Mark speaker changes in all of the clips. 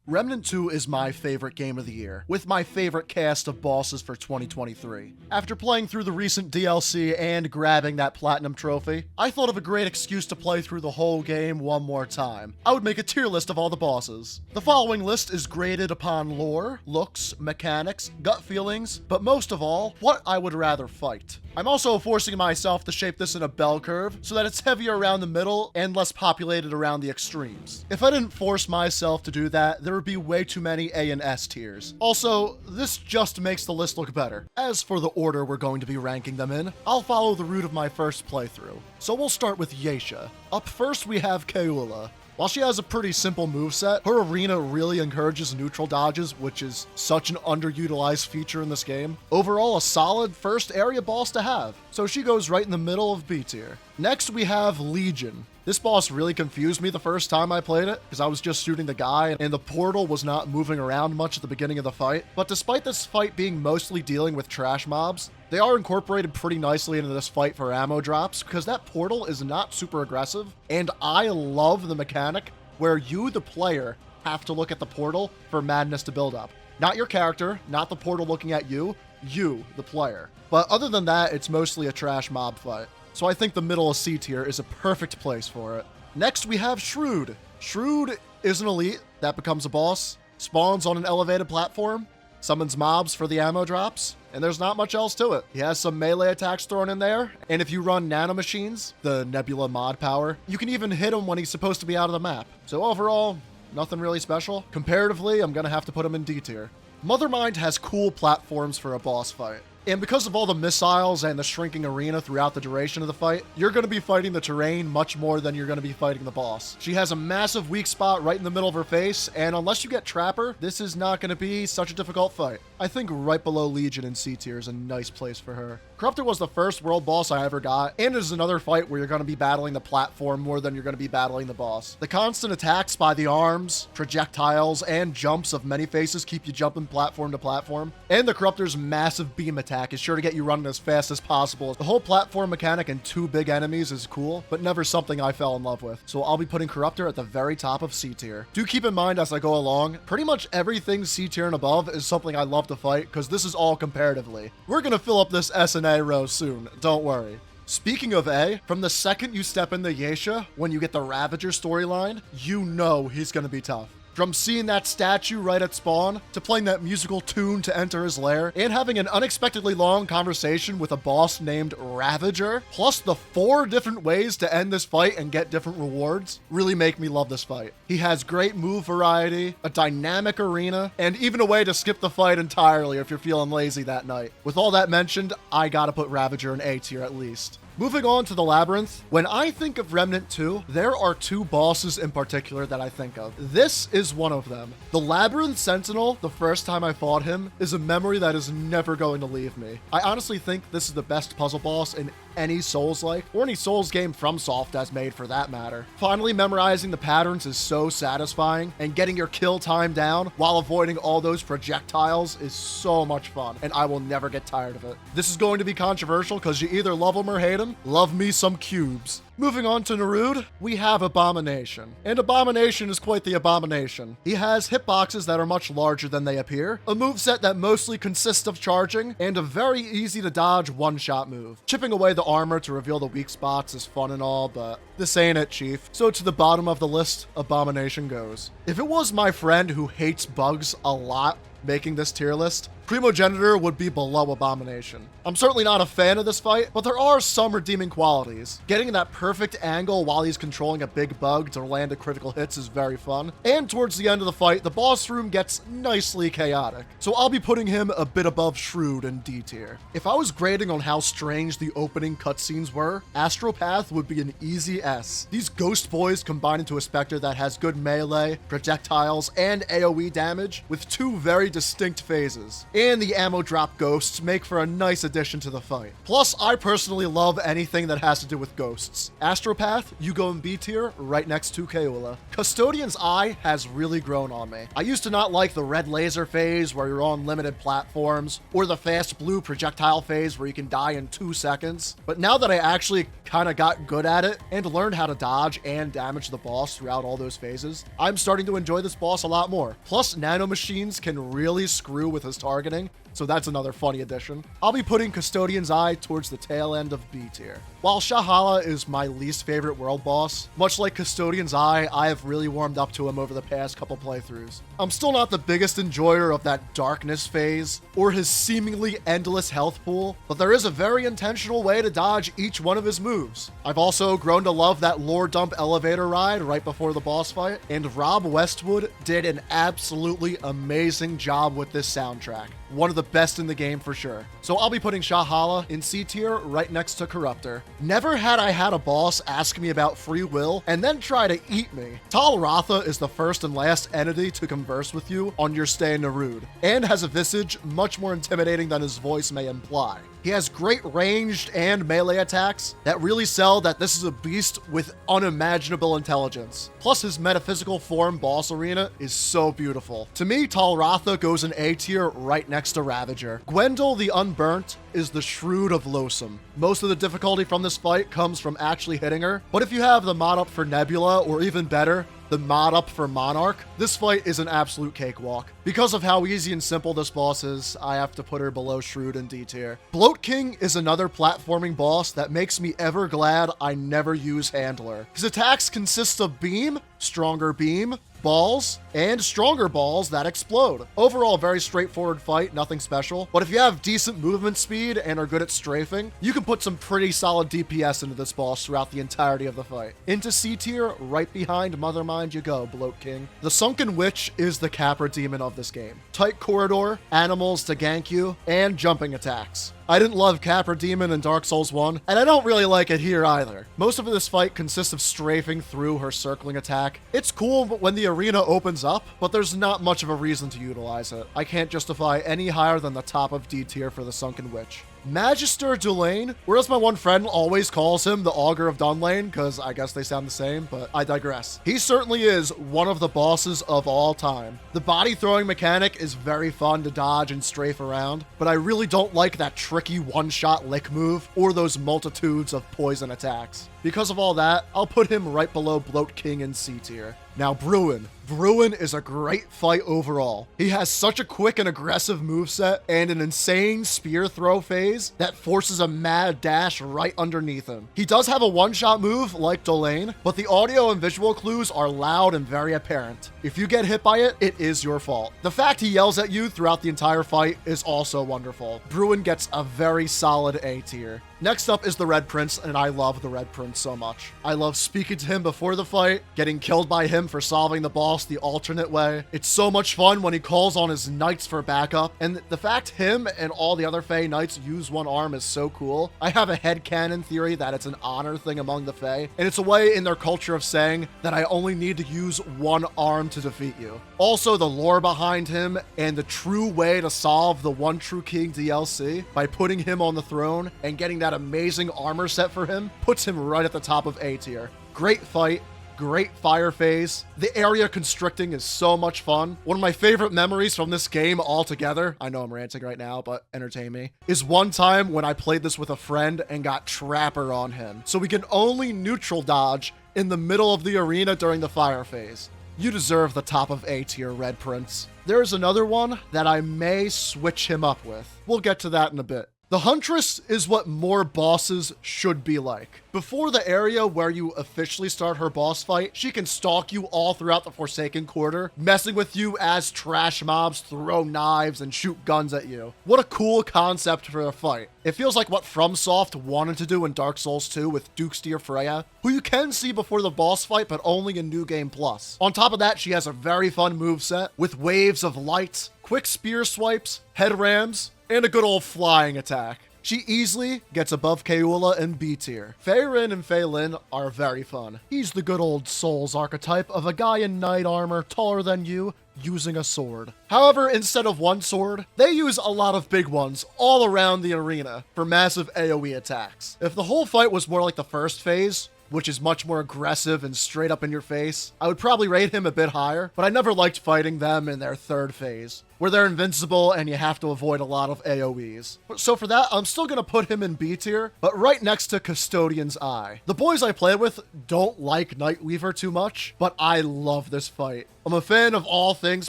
Speaker 1: Remnant 2 is my favorite game of the year, with my favorite cast of bosses for 2023. After playing through the recent DLC and grabbing that platinum trophy, I thought of a great excuse to play through the whole game one more time. I would make a tier list of all the bosses. The following list is graded upon lore, looks, mechanics, gut feelings, but most of all, what I would rather fight. I'm also forcing myself to shape this in a bell curve so that it's heavier around the middle and less populated around the extremes. If I didn't force myself to do that, there would be way too many A and S tiers. Also, this just makes the list look better. As for the order we're going to be ranking them in, I'll follow the route of my first playthrough. So we'll start with Yesa. Up first we have Keula. While she has a pretty simple moveset, her arena really encourages neutral dodges, which is such an underutilized feature in this game. Overall, a solid first area boss to have, so she goes right in the middle of B tier. Next, we have Legion. This boss really confused me the first time I played it, because I was just shooting the guy, and the portal was not moving around much at the beginning of the fight. But despite this fight being mostly dealing with trash mobs, they are incorporated pretty nicely into this fight for ammo drops, because that portal is not super aggressive, and I love the mechanic where you, the player, have to look at the portal for madness to build up. Not your character, not the portal looking at you, the player. But other than that, it's mostly a trash mob fight. So I think the middle of C tier is a perfect place for it. Next, we have Shrewd. Shrewd is an elite that becomes a boss, spawns on an elevated platform, summons mobs for the ammo drops, and there's not much else to it. He has some melee attacks thrown in there, and if you run nanomachines, the Nebula mod power, you can even hit him when he's supposed to be out of the map. So overall, nothing really special. Comparatively, I'm gonna have to put him in D tier. Mothermind has cool platforms for a boss fight. And because of all the missiles and the shrinking arena throughout the duration of the fight, you're going to be fighting the terrain much more than you're going to be fighting the boss. She has a massive weak spot right in the middle of her face, and unless you get Trapper, this is not going to be such a difficult fight. I think right below Legion in C tier is a nice place for her. Corruptor was the first world boss I ever got, and it is another fight where you're going to be battling the platform more than you're going to be battling the boss. The constant attacks by the arms, projectiles, and jumps of many faces keep you jumping platform to platform, and the Corruptor's massive beam attack is sure to get you running as fast as possible. The whole platform mechanic and two big enemies is cool, but never something I fell in love with. So I'll be putting Corruptor at the very top of C tier. Do keep in mind as I go along, pretty much everything C tier and above is something I love to fight, because this is all comparatively. We're gonna fill up this S and A row soon, don't worry. Speaking of A, from the second you step into Yesa, when you get the Ravager storyline, you know he's gonna be tough. From seeing that statue right at spawn, to playing that musical tune to enter his lair, and having an unexpectedly long conversation with a boss named Ravager, plus the 4 different ways to end this fight and get different rewards, really make me love this fight. He has great move variety, a dynamic arena, and even a way to skip the fight entirely if you're feeling lazy that night. With all that mentioned, I gotta put Ravager in A tier at least. Moving on to the Labyrinth, when I think of Remnant 2, there are 2 bosses in particular that I think of. This is one of them. The Labyrinth Sentinel, the first time I fought him, is a memory that is never going to leave me. I honestly think this is the best puzzle boss in any Souls-like, or any Souls game FromSoft has made for that matter. Finally memorizing the patterns is so satisfying, and getting your kill time down while avoiding all those projectiles is so much fun, and I will never get tired of it. This is going to be controversial because you either love him or hate him. Love me some cubes. Moving on to Narud, we have Abomination. And Abomination is quite the abomination. He has hitboxes that are much larger than they appear, a moveset that mostly consists of charging, and a very easy to dodge one-shot move. Chipping away the armor to reveal the weak spots is fun and all, but this ain't it, Chief. So to the bottom of the list, Abomination goes. If it was my friend who hates bugs a lot making this tier list, Primogenitor would be below Abomination. I'm certainly not a fan of this fight, but there are some redeeming qualities. Getting that perfect angle while he's controlling a big bug to land a critical hits is very fun. And towards the end of the fight, the boss room gets nicely chaotic. So I'll be putting him a bit above Shrewd in D tier. If I was grading on how strange the opening cutscenes were, Astropath would be an easy S. These ghost boys combine into a specter that has good melee, projectiles, and AoE damage with 2 very distinct phases. and the ammo drop ghosts make for a nice addition to the fight. Plus, I personally love anything that has to do with ghosts. Astropath, you go in B tier, right next to Kaula. Custodian's Eye has really grown on me. I used to not like the red laser phase where you're on limited platforms, or the fast blue projectile phase where you can die in 2 seconds. But now that I actually kind of got good at it and learned how to dodge and damage the boss throughout all those phases, I'm starting to enjoy this boss a lot more. Plus, nanomachines can really screw with his targeting, so that's another funny addition. I'll be putting Custodian's Eye towards the tail end of B tier. While Shahala is my least favorite world boss, much like Custodian's Eye, I have really warmed up to him over the past couple playthroughs. I'm still not the biggest enjoyer of that darkness phase, or his seemingly endless health pool, but there is a very intentional way to dodge each one of his moves. I've also grown to love that lore dump elevator ride right before the boss fight, and Rob Westwood did an absolutely amazing job with this soundtrack. One of the best in the game for sure. So I'll be putting Shahala in C tier right next to Corruptor. Never had I had a boss ask me about free will and then try to eat me. Tal Ratha is the first and last entity to converse with you on your stay in Narud, and has a visage much more intimidating than his voice may imply. He has great ranged and melee attacks that really sell that this is a beast with unimaginable intelligence. Plus, his metaphysical form boss arena is so beautiful. To me, Tal Ratha goes in A tier right next to Ravager. Gwendol the Unburnt is the Shroud of Losomn. Most of the difficulty from this fight comes from actually hitting her, but if you have the mod up for Nebula, or even better, the mod up for Monarch, this fight is an absolute cakewalk. Because of how easy and simple this boss is, I have to put her below Shroud in D tier. Bloat King is another platforming boss that makes me ever glad I never use Handler. His attacks consist of beam, stronger beam, balls, and stronger balls that explode. Overall, very straightforward fight, nothing special. But if you have decent movement speed and are good at strafing, you can put some pretty solid DPS into this boss throughout the entirety of the fight. Into C tier, right behind Mothermind you go, Bloat King. The Sunken Witch is the Capra demon of this game. Tight corridor, animals to gank you, and jumping attacks. I didn't love Capra Demon in Dark Souls 1, and I don't really like it here either. Most of this fight consists of strafing through her circling attack. It's cool when the arena opens up, but there's not much of a reason to utilize it. I can't justify any higher than the top of D tier for the Sunken Witch. Magister Dulain, whereas my one friend always calls him the Augur of Dunlane, because I guess they sound the same, but I digress. He certainly is one of the bosses of all time. The body throwing mechanic is very fun to dodge and strafe around, but I really don't like that tricky one-shot lick move or those multitudes of poison attacks. Because of all that, I'll put him right below Bloat King in C tier. Now, Bruin. Bruin is a great fight overall. He has such a quick and aggressive moveset and an insane spear throw phase that forces a mad dash right underneath him. He does have a one-shot move like Dolain, but the audio and visual clues are loud and very apparent. If you get hit by it, it is your fault. The fact he yells at you throughout the entire fight is also wonderful. Bruin gets a very solid A tier. Next up is the Red Prince, and I love the Red Prince so much. I love speaking to him before the fight, getting killed by him for solving the boss the alternate way. It's so much fun when he calls on his knights for backup, and the fact him and all the other Fae knights use one arm is so cool. I have a headcanon theory that it's an honor thing among the Fae, and it's a way in their culture of saying that I only need to use one arm to defeat you. Also, the lore behind him and the true way to solve the One True King DLC by putting him on the throne and getting that amazing armor set for him puts him right at the top of A tier. Great fight. Great fire phase. The area constricting is so much fun. One of my favorite memories from this game altogether, I know I'm ranting right now, but entertain me, is one time when I played this with a friend and got Trapper on him. So we can only neutral dodge in the middle of the arena during the fire phase. You deserve the top of A tier, Red Prince. There's another one that I may switch him up with. We'll get to that in a bit. The Huntress is what more bosses should be like. Before the area where you officially start her boss fight, she can stalk you all throughout the Forsaken Quarter, messing with you as trash mobs throw knives and shoot guns at you. What a cool concept for a fight. It feels like what FromSoft wanted to do in Dark Souls 2 with Duke's Dear Freya, who you can see before the boss fight, but only in New Game Plus. On top of that, she has a very fun moveset with waves of light, quick spear swipes, head rams, and a good old flying attack. She easily gets above Kayula in B tier. Feirin and Feilin are very fun. He's the good old Souls archetype of a guy in knight armor taller than you, using a sword. However, instead of one sword, they use a lot of big ones all around the arena for massive AoE attacks. If the whole fight was more like the first phase, which is much more aggressive and straight up in your face, I would probably rate him a bit higher, but I never liked fighting them in their third phase, where they're invincible and you have to avoid a lot of AoEs. So for that, I'm still gonna put him in B tier, but right next to Custodian's Eye. The boys I play with don't like Nightweaver too much, but I love this fight. I'm a fan of all things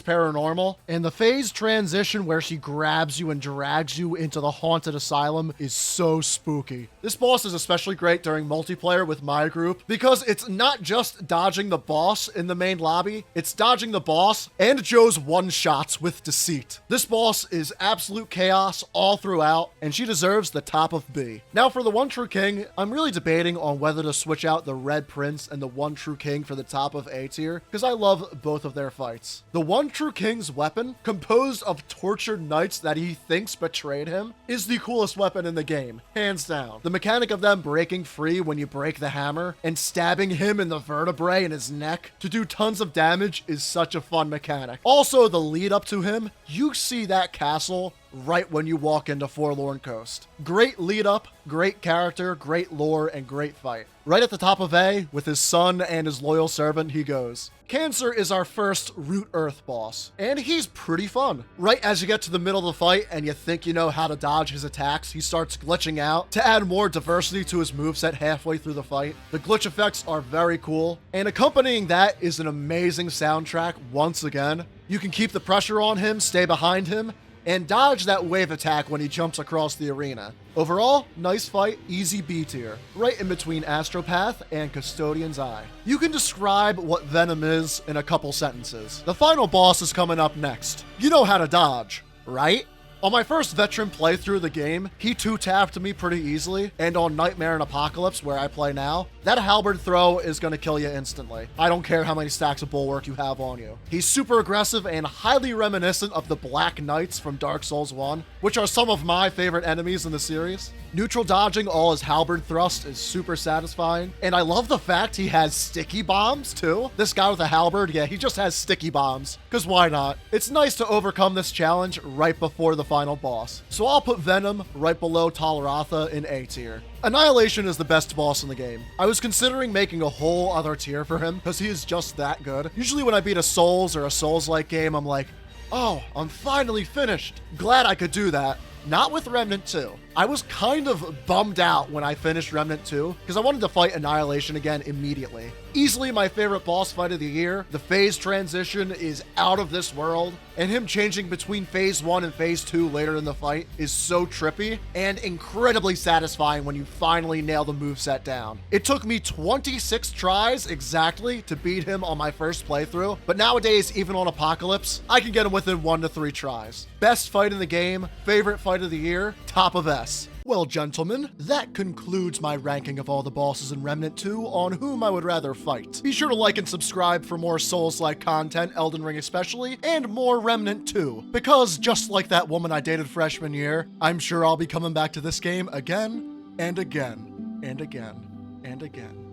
Speaker 1: paranormal, and the phase transition where she grabs you and drags you into the haunted asylum is so spooky. This boss is especially great during multiplayer with my group, because it's not just dodging the boss in the main lobby, it's dodging the boss and Joe's one-shots with deceit. This boss is absolute chaos all throughout, and she deserves the top of B. Now for the One True King, I'm really debating on whether to switch out the Red Prince and the One True King for the top of A tier, because I love both of their fights. The One True King's weapon, composed of tortured knights that he thinks betrayed him, is the coolest weapon in the game, hands down. The mechanic of them breaking free when you break the hammer and stabbing him in the vertebrae in his neck to do tons of damage is such a fun mechanic. Also, the lead up to him, you see that castle right when you walk into Forlorn Coast. Great lead up, great character, great lore, and great fight. Right at the top of A, with his son and his loyal servant, he goes. Cancer is our first Root Earth boss, and he's pretty fun. Right as you get to the middle of the fight and you think you know how to dodge his attacks, he starts glitching out to add more diversity to his moveset halfway through the fight. The glitch effects are very cool, and accompanying that is an amazing soundtrack once again. You can keep the pressure on him, stay behind him, and dodge that wave attack when he jumps across the arena. Overall, nice fight, easy B tier, right in between Astropath and Custodian's Eye. You can describe what Venom is in a couple sentences. The final boss is coming up next. You know how to dodge, right? On my first veteran playthrough of the game, he two-tapped me pretty easily, and on Nightmare and Apocalypse, where I play now, that halberd throw is going to kill you instantly. I don't care how many stacks of bulwark you have on you. He's super aggressive and highly reminiscent of the Black Knights from Dark Souls 1, which are some of my favorite enemies in the series. Neutral dodging all his halberd thrust is super satisfying, and I love the fact he has sticky bombs too. This guy with a halberd, yeah, he just has sticky bombs, because why not? It's nice to overcome this challenge right before the final boss. So I'll put Venom right below Talaratha in A tier. Annihilation is the best boss in the game. I was considering making a whole other tier for him because he is just that good. Usually when I beat a Souls or a Souls-like game, I'm like, oh, I'm finally finished. Glad I could do that. Not with Remnant 2. I was kind of bummed out when I finished Remnant 2 because I wanted to fight Annihilation again immediately. Easily my favorite boss fight of the year. The phase transition is out of this world, and him changing between phase 1 and phase 2 later in the fight is so trippy and incredibly satisfying when you finally nail the moveset down. It took me 26 tries exactly to beat him on my first playthrough, but nowadays, even on Apocalypse, I can get him within 1 to 3 tries. Best fight in the game, favorite fight of the year, top of S. Well, gentlemen, that concludes my ranking of all the bosses in Remnant 2 on whom I would rather fight. Be sure to like and subscribe for more Souls-like content, Elden Ring especially, and more Remnant 2, because just like that woman I dated freshman year, I'm sure I'll be coming back to this game again and again and again and again.